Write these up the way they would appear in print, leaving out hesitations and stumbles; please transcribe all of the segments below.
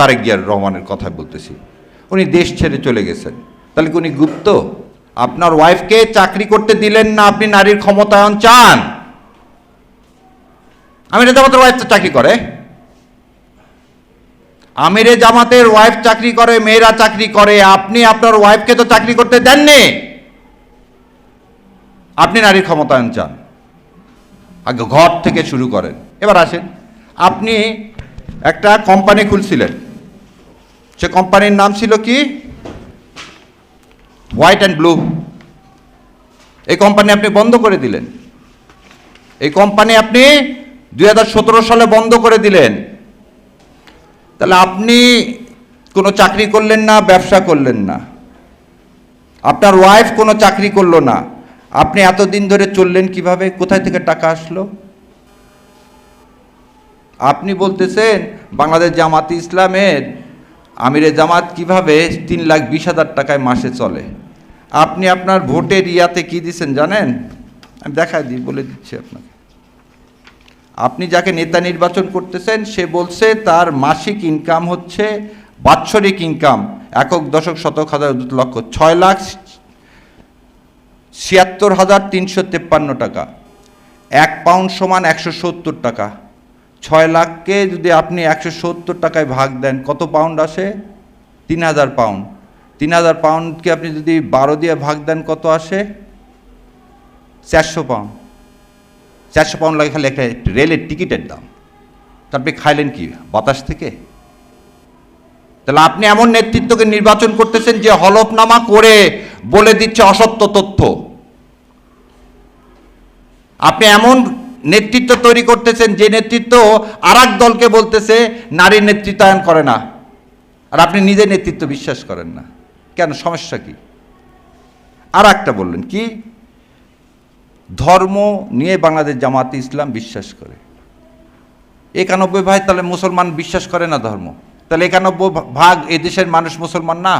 তারেক জিয়ার রহমানের কথা বলতেছি, উনি দেশ ছেড়ে চলে গেছেন, তাহলে কি উনি গুপ্ত? আপনার ওয়াইফকে চাকরি করতে দিলেন না, আপনি নারীর ক্ষমতায়ন চান? আমিরে জামাতের ওয়াইফ তো চাকরি করে, আমিরে জামাতের ওয়াইফ চাকরি করে, মেয়েরা চাকরি করে, আপনি আপনার ওয়াইফকে তো চাকরি করতে দেননি, আপনি নারীর ক্ষমতায়ন চান। আগে ঘর থেকে শুরু করেন। এবার আসেন, আপনি একটা কোম্পানি খুলছিলেন, সে কোম্পানির নাম ছিল কি? White and blue. এই কোম্পানি আপনি বন্ধ করে দিলেন। এই কোম্পানি আপনি 2017 সালে বন্ধ করে দিলেন। তাহলে আপনি কোনো চাকরি করলেন না, ব্যবসা করলেন না, আপনার ওয়াইফ কোনো চাকরি করলো না, আপনি এতদিন ধরে চললেন কিভাবে? কোথায় থেকে টাকা আসলো? আপনি বলতেছেন বাংলাদেশ জামাতে ইসলামের আমিরে জামাত কিভাবে 3,20,000 টাকায় মাসে চলে। আপনি আপনার ভোটের ইয়াতে কি দিচ্ছেন জানেন? আমি দেখাই দিই, বলে দিচ্ছি আপনাকে। আপনি যাকে নেতা নির্বাচন করতেছেন সে বলছে তার মাসিক ইনকাম হচ্ছে, বাৎসরিক ইনকাম, একক দশক শতক হাজার লক্ষ 6,76,353 টাকা। 1 পাউন্ড সমান 170 টাকা। 6 লাখকে যদি আপনি 170 টাকায় ভাগ দেন, কত পাউন্ড আসে? 3,000 পাউন্ড। 3,000 পাউন্ডকে আপনি যদি 12 দিয়ে ভাগ দেন, কত আসে? 400 পাউন্ড। 400 পাউন্ড লাগে খালি একটা রেলের টিকিটের দাম। তারপরে খাইলেন কি? বাতাস থেকে? তাহলে আপনি এমন নেতৃত্বকে নির্বাচন করতেছেন যে হলফনামা করে বলে দিচ্ছে অসত্য তথ্য। আপনি এমন নেতৃত্ব তৈরি করতেছেন যে নেতৃত্ব আরেক দলকে বলতেছে নারীর নেতৃত্বায়ন করে না, আর আপনি নিজে নেতৃত্ব বিশ্বাস করেন না। কেন? সমস্যা কি? আর একটা বললেন কি? ধর্ম নিয়ে বাংলাদেশ জামাতে ইসলাম বিশ্বাস করে। 91 ভাগ তাহলে মুসলমান বিশ্বাস করে না ধর্ম? তাহলে 91 ভাগ এদেশের মানুষ মুসলমান না?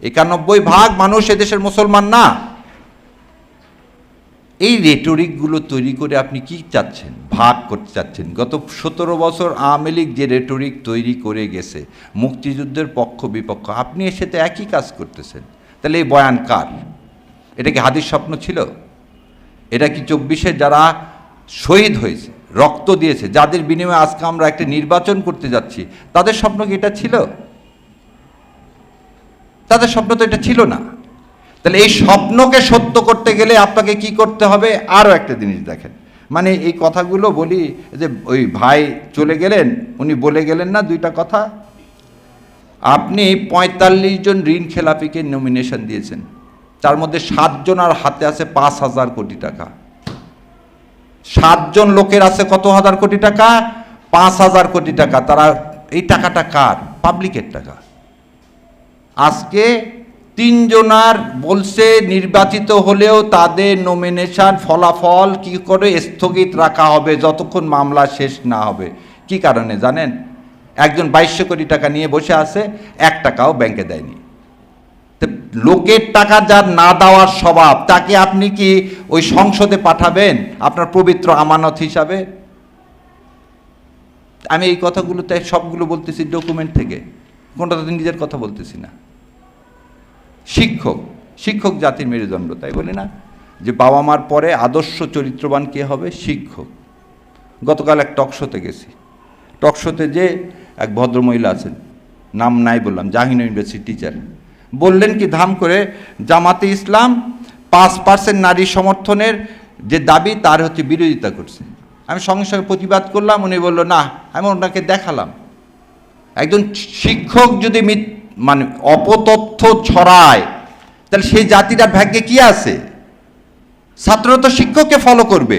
91 ভাগ মানুষ এদেশের মুসলমান না? এই রেটরিকগুলো তৈরি করে আপনি কি চাচ্ছেন? ভাগ করতে চাচ্ছেন। গত 17 বছর আওয়ামী লীগ যে রেটরিক তৈরি করে গেছে, মুক্তিযুদ্ধের পক্ষ বিপক্ষ, আপনি এর সাথে একই কাজ করতেছেন। তাহলে এই বয়ান কার? এটা কি হাদির স্বপ্ন ছিল? এটা কি 24-এ যারা শহীদ হয়েছে, রক্ত দিয়েছে, যাদের বিনিময়ে আজকে আমরা একটা নির্বাচন করতে যাচ্ছি, তাদের স্বপ্ন কি এটা ছিল? তাদের স্বপ্ন তো এটা ছিল না। তাহলে এই স্বপ্নকে সত্য করতে গেলে আপনাকে কি করতে হবে? আরও একটা জিনিস দেখেন, মানে এই কথাগুলো বলি যে ওই ভাই চলে গেলেন, উনি বলে গেলেন না দুইটা কথা। আপনি 45 জন ঋণ খেলাপিকে নমিনেশন দিয়েছেন, তার মধ্যে 7 জনের হাতে আছে 5,000 কোটি টাকা। 7 জন লোকের আছে কত হাজার কোটি টাকা? 5,000 কোটি টাকা। তারা, এই টাকাটা কার? পাবলিকের টাকা। আজকে 3 জনার বলছে নির্বাচিত হলেও তাদের নমিনেশন ফলাফল কি করে স্থগিত রাখা হবে যতক্ষণ মামলা শেষ না হবে। কি কারণে জানেন? একজন 2200 কোটি টাকা নিয়ে বসে আছে, 1 টাকাও ব্যাংকে দেয়নি। লোকের টাকা যার না দেওয়ার স্বভাব, তাকে আপনি কি ওই সংসদে পাঠাবেন আপনার পবিত্র আমানত হিসাবে? আমি এই কথাগুলোতে সবগুলো বলতেছি ডকুমেন্ট থেকে, কোনটা তো নিজের কথা বলতেছি না। শিক্ষক, শিক্ষক জাতির মেরুদণ্ড, তাই বলি না যে বাবা মার পরে আদর্শ চরিত্রবান কে হবে? শিক্ষক। গতকাল এক টকশোতে গেছি, টকশোতে যে এক ভদ্রমহিলা আছেন, নাম নাই বললাম, জাহিন ইউনিভার্সিটি টিচার, বললেন কি ধাম করে জামাতে ইসলাম 5% নারী সমর্থনের যে দাবি তার হচ্ছে বিরোধিতা করছে। আমি সঙ্গে সঙ্গে প্রতিবাদ করলাম, উনি বলল না, আমি ওনাকে দেখালাম। একজন শিক্ষক যদি মানে অপতথ্য ছড়ায়, তাহলে সেই জাতিটার ভাগ্যে কি আছে? ছাত্ররা তো শিক্ষককে ফলো করবে।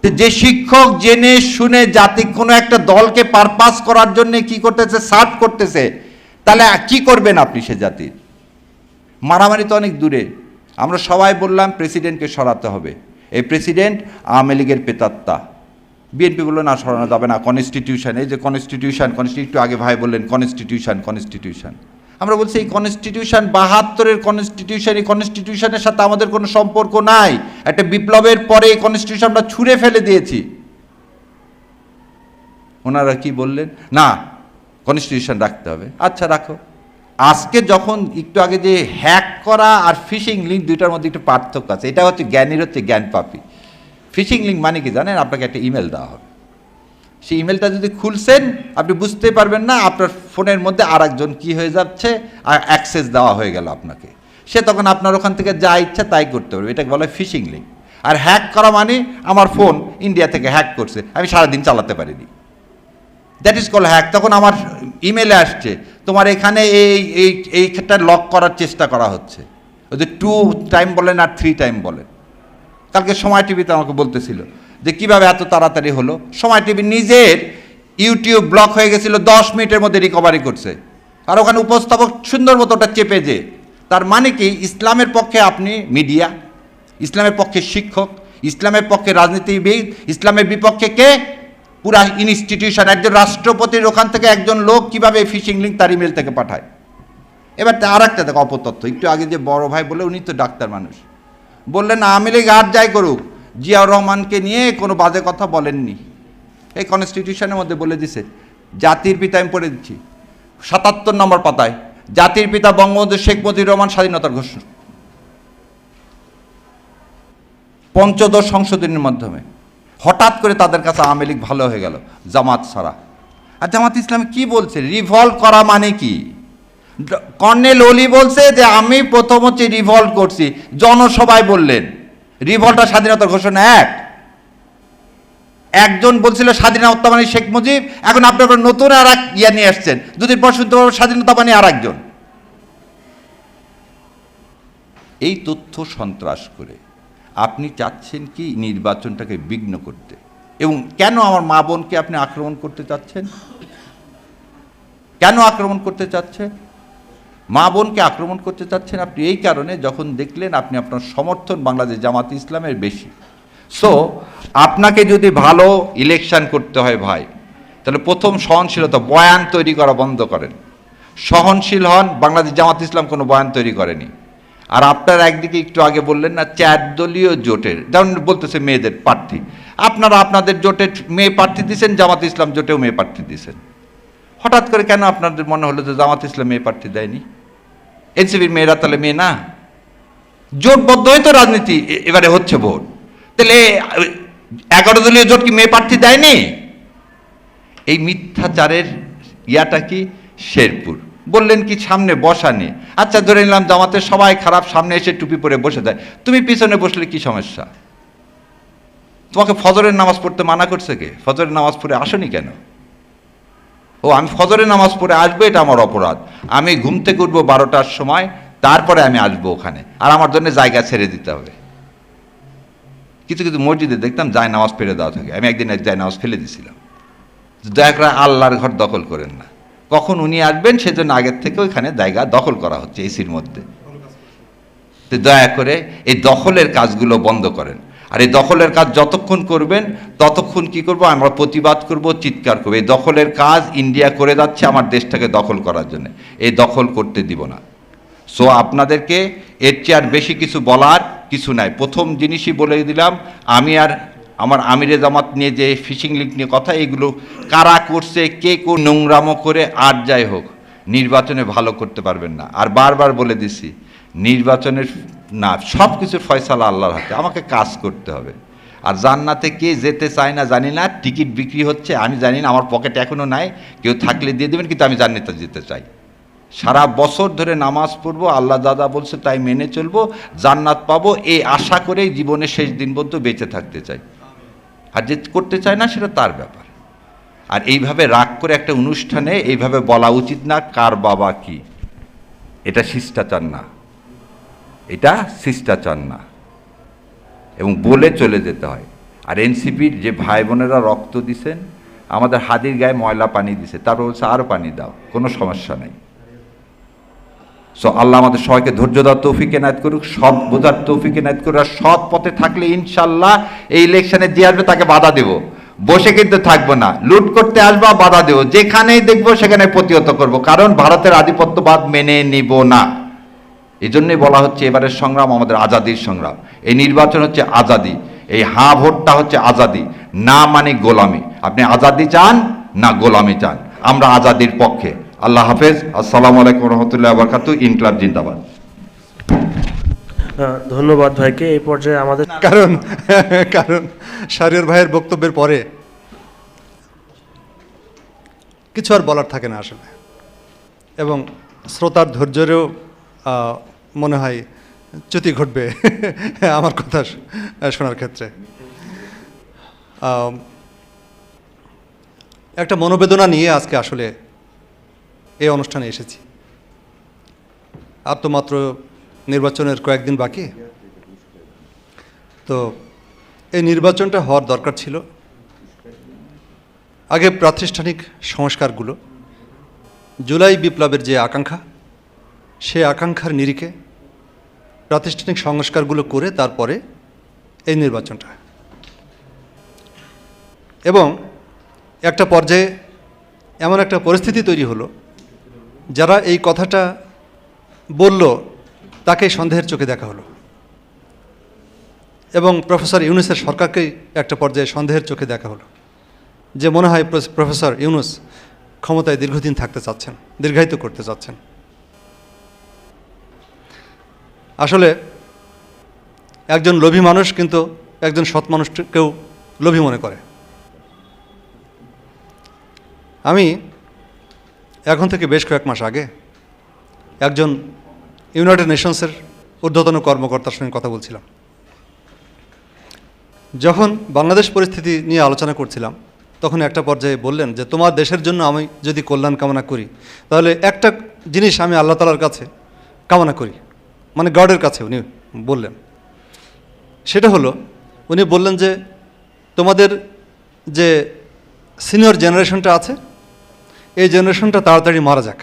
যে শিক্ষক জেনে শুনে জাতি কোনো একটা দলকে পারপাস করার জন্য কি করতেছে? সার্ভ করতেছে, তাহলে কি করবেন আপনি সে জাতির? মারামারি তো অনেক দূরে। আমরা সবাই বললাম প্রেসিডেন্টকে সরাতে হবে, এই প্রেসিডেন্ট আওয়ামী লীগের পেতাত্তা। বিএনপি বললো না, সরানো যাবে না, কনস্টিটিউশন, এই যে কনস্টিটিউশন, একটু আগে ভাই বললেন কনস্টিটিউশন। আমরা বলছি এই কনস্টিটিউশন 72-এর কনস্টিটিউশন, এই কনস্টিটিউশনের সাথে আমাদের কোনো সম্পর্ক নাই। একটা বিপ্লবের পরে এই কনস্টিটিউশন আমরা ছুঁড়ে ফেলে দিয়েছি। ওনারা কি বললেন? না, কনস্টিটিউশন রাখতে হবে। আচ্ছা রাখো। আজকে যখন একটু আগে যে হ্যাক করা আর ফিশিং লিঙ্ক দুইটার মধ্যে একটু পার্থক্য আছে। এটা হচ্ছে জ্ঞানীর হচ্ছে জ্ঞান পাপি। ফিশিং লিঙ্ক মানে কি জানেন? আপনাকে একটা ইমেল দেওয়া হবে, সেই ইমেলটা যদি খুলছেন আপনি বুঝতে পারবেন না আপনার ফোনের মধ্যে আর একজন কী হয়ে যাচ্ছে আর অ্যাক্সেস দেওয়া হয়ে গেল আপনাকে, সে তখন আপনার ওখান থেকে যা ইচ্ছা তাই করতে পারবে। এটাকে বলা হয় ফিশিং লিঙ্ক। আর হ্যাক করা মানে আমার ফোন ইন্ডিয়া থেকে হ্যাক করছে, আমি সারাদিন চালাতে পারিনি, দ্যাট ইজ কল হ্যাক। তখন আমার ইমেলে আসছে তোমার এখানে এইটা লক করার চেষ্টা করা হচ্ছে। ওই যে 2 টাইম বলেন আর 3 টাইম বলেন। কালকে সময় টিভিতে আমাকে বলতেছিল যে কীভাবে এত তাড়াতাড়ি হলো। সময় টিভি নিজের ইউটিউব ব্লক হয়ে গেছিলো, 10 মিনিটের মধ্যে রিকভারি করছে। আর ওখানে উপস্থাপক সুন্দর মতো ওটা চেপে যে, তার মানে কি ইসলামের পক্ষে আপনি মিডিয়া, ইসলামের পক্ষে শিক্ষক, ইসলামের পক্ষে রাজনীতিবিদ, ইসলামের বিপক্ষে কে? পুরা ইনস্টিটিউশন। একজন রাষ্ট্রপতির ওখান থেকে একজন লোক কিভাবে ফিশিং লিঙ্ক তার ইমেল থেকে পাঠায়। এবার আর একটা দেখো অপতথ্য, একটু আগে যে বড় ভাই বলে, উনি তো ডাক্তার মানুষ, বললেন আওয়ামী লীগ আর যাই করুক জিয়াউর রহমানকে নিয়ে কোনো বাজে কথা বলেননি। এই কনস্টিটিউশনের মধ্যে বলে দিছে, জাতির পিতা, আমি পড়ে দিচ্ছি 77 নম্বর পাতায়, জাতির পিতা বঙ্গবন্ধু শেখ মুজিবুর রহমান স্বাধীনতার ঘোষণা। পঞ্চদশ সংশোধনীর মাধ্যমে হঠাৎ করে তাদের কাছে আওয়ামী লীগ ভালো হয়ে গেল জামাত ছাড়া। আর জামাত ইসলাম কি বলছে? রিভলভ করা মানে কি? কর্নেল ওলি বলছে যে আমি প্রথম হচ্ছে রিভল্ট করছি, জনসভায় বললেন রিভল্টটা স্বাধীনতার ঘোষণা এক। একজন বলছিল স্বাধীনতা মানে শেখ মুজিব, এখন আপনারা নতুন আর এক ইয়া নিয়ে আসছেন, দুদিন পর শুনতে পারবেন স্বাধীনতা মানে আর একজন। এই তথ্য সন্ত্রাস করে আপনি চাচ্ছেন কি নির্বাচনটাকে বিঘ্ন করতে। এবং কেন আমার মা বোনকে আপনি আক্রমণ করতে চাচ্ছেন? কেন আক্রমণ করতে চাচ্ছেন? মা বোনকে আক্রমণ করতে চাচ্ছেন আপনি এই কারণে, যখন দেখলেন আপনি আপনার সমর্থন বাংলাদেশ জামাত ইসলামের বেশি। সো আপনাকে যদি ভালো ইলেকশন করতে হয় ভাই, তাহলে প্রথম সহনশীলতা, বয়ান তৈরি করা বন্ধ করেন, সহনশীল হন। বাংলাদেশ জামাত ইসলাম কোনো বয়ান তৈরি করেনি। আর আপনার একদিকে একটু আগে বললেন না 4 দলীয় জোটের, যেমন বলতেছে মেয়েদের প্রার্থী, আপনারা আপনাদের জোটে মেয়ে প্রার্থী দিয়েছেন, জামাত ইসলাম জোটেও মেয়ে প্রার্থী দিয়েছেন। হঠাৎ করে কেন আপনাদের মনে হলো যে জামাত ইসলাম মেয়ে প্রার্থী দেয়নি? এনসিপির মেয়েরা তাহলে মেয়ে না? জোটবদ্ধ হয়ে তো রাজনীতি এবারে হচ্ছে ভোট, তাহলে 11 দলীয় জোট কি মেয়ে প্রার্থী দেয়নি? এই মিথ্যাচারের ইয়াটা কি? শেরপুর বললেন কি সামনে বসা নিয়ে, আচ্ছা ধরে নিলাম জামাতের সবাই খারাপ, সামনে এসে টুপি পরে বসে যায়, তুমি পিছনে বসলে কি সমস্যা? তোমাকে ফজরের নামাজ পড়তে মানা করছে কে? ফজরের নামাজ পড়ে আসনি কেন? ও আমি ফজরের নামাজ পড়ে আসবো, এটা আমার অপরাধ। আমি ঘুম থেকে উঠবো 12টার সময়, তারপরে আমি আসবো ওখানে, আর আমার জন্য জায়গা ছেড়ে দিতে হবে। কিছু কিছু মসজিদে দেখতাম যায় নামাজ ফেলে দেওয়া থাকে, আমি একদিন যায় নামাজ ফেলে দিয়েছিলাম। দয়া করে আল্লাহর ঘর দখল করেন না, কখন উনি আসবেন সেজন্য আগের থেকে ওইখানে জায়গা দখল করা হচ্ছে এসির মধ্যে। তো দয়া করে এই দখলের কাজগুলো বন্ধ করেন। আর এই দখলের কাজ যতক্ষণ করবেন ততক্ষণ কি করব? আমরা প্রতিবাদ করব, চিৎকার করবো। এই দখলের কাজ ইন্ডিয়া করে যাচ্ছে আমার দেশটাকে দখল করার জন্য, এই দখল করতে দিব না। সো আপনাদেরকে এর চেয়ে আর বেশি কিছু বলার কিছু নাই। প্রথম জিনিসই বলে দিলাম, আমি আর আমার আমিরে জামাত নিয়ে যে ফিশিং লিঙ্ক নিয়ে কথা, এগুলো কারা করছে, কে কোন নোংরামো করে আর যাই হোক নির্বাচনে ভালো করতে পারবেন না। আর বারবার বলে দিছি, নির্বাচনের না, সব কিছুর ফয়সালা আল্লাহর হাতে, আমাকে কাজ করতে হবে। আর জান্নাতে কে যেতে চায় না জানি না, টিকিট বিক্রি হচ্ছে আমি জানি না, আমার পকেটে এখনও নাই, কেউ থাকলে দিয়ে দেবেন, কিন্তু আমি জান্নাতে যেতে চাই। সারা বছর ধরে নামাজ পড়বো, আল্লাহ দাদা বলছে তাই মেনে চলবো, জান্নাত পাবো এই আশা করেই জীবনের শেষ দিন পর্যন্ত বেঁচে থাকতে চাই। আর যে করতে চায় না সেটা তার ব্যাপার। আর এইভাবে রাগ করে একটা অনুষ্ঠানে এইভাবে বলা উচিত না কার বাবা কি, এটা শিষ্টাচার না, এটা শিষ্টাচার না, এবং বলে চলে যেতে হয়। আর এনসিপির যে ভাই বোনেরা রক্ত দিছেন, আমাদের হাদির গায়ে ময়লা পানি দিছে, তারপর বলছে আরও পানি দাও, কোনো সমস্যা নেই। সো আল্লাহ আমাদের সবাইকে ধৈর্য দেওয়ার তৌফিক এনায়েত করুক, সৎ বোঝার তৌফিক এনায়েত করুক। আর সৎ পথে থাকলে ইনশাল্লাহ এই ইলেকশনে যে আসবে তাকে বাধা দেব, বসে কিন্তু থাকবো না। লুট করতে আসবা, বাধা দেব, যেখানেই দেখবো সেখানে প্রতিহত করব, কারণ ভারতের আধিপত্যবাদ মেনে নিব না। এই জন্যই বলা হচ্ছে এবারের সংগ্রাম আমাদের আজাদির সংগ্রাম। এই নির্বাচন হচ্ছে আজাদি, এই হাঁ ভোটটা হচ্ছে আজাদি, না মানে গোলামি। আপনি আজাদি চান না গোলামি চান? আমরা আজাদির পক্ষে। আল্লাহ হাফেজ। আসসালামু আলাইকুম রহমতুল্লাহ বরকাতু। ইনকলাব জিন্দাবাদ। ধন্যবাদ ভাইকে। এই পর্যায়ে আমাদের কারণ কারণ শাহরিয়ার ভাইয়ের বক্তব্যের পরে কিছু আর বলার থাকে না আসলে, এবং শ্রোতার ধৈর্যেরও মনে হয় চ্যুতি ঘটবে আমার কথা শোনার ক্ষেত্রে। একটা মনোবেদনা নিয়ে আজকে আসলে এই অনুষ্ঠানে এসেছি। আর তো মাত্র নির্বাচনের কয়েকদিন বাকি। তো এই নির্বাচনটা হওয়ার দরকার ছিল। আগে প্রাতিষ্ঠানিক সংস্কারগুলো, জুলাই বিপ্লবের যে আকাঙ্ক্ষা, সেই আকাঙ্ক্ষার নিরিখে প্রাতিষ্ঠানিক সংস্কারগুলো করে তারপরে এই নির্বাচনটা। এবং একটা পর্যায়ে এমন একটা পরিস্থিতি তৈরি হলো, যারা এই কথাটা বলল তাকে সন্দেহের চোখে দেখা হলো, এবং প্রফেসর ইউনূসের সরকারকেই একটা পর্যায়ে সন্দেহের চোখে দেখা হলো, যে মনে হয় প্রফেসর ইউনূস ক্ষমতায় দীর্ঘদিন থাকতে চাচ্ছেন, দীর্ঘায়িত করতে চাচ্ছেন। আসলে একজন লোভী মানুষ কিন্তু একজন সৎ মানুষকেও লোভী মনে করে। আমি এখন থেকে বেশ কয়েক মাস আগে একজন ইউনাইটেড নেশনসের ঊর্ধ্বতন কর্মকর্তার সঙ্গে কথা বলছিলাম। যখন বাংলাদেশ পরিস্থিতি নিয়ে আলোচনা করছিলাম, তখন একটা পর্যায়ে বললেন যে তোমার দেশের জন্য আমি যদি কল্যাণ কামনা করি, তাহলে একটা জিনিস আমি আল্লাহ তাআলার কাছে কামনা করি, মানে গডের কাছে উনি বললেন। সেটা হলো, উনি বললেন যে তোমাদের যে সিনিয়র জেনারেশনটা আছে, এই জেনারেশনটা তাড়াতাড়ি মারা যাক।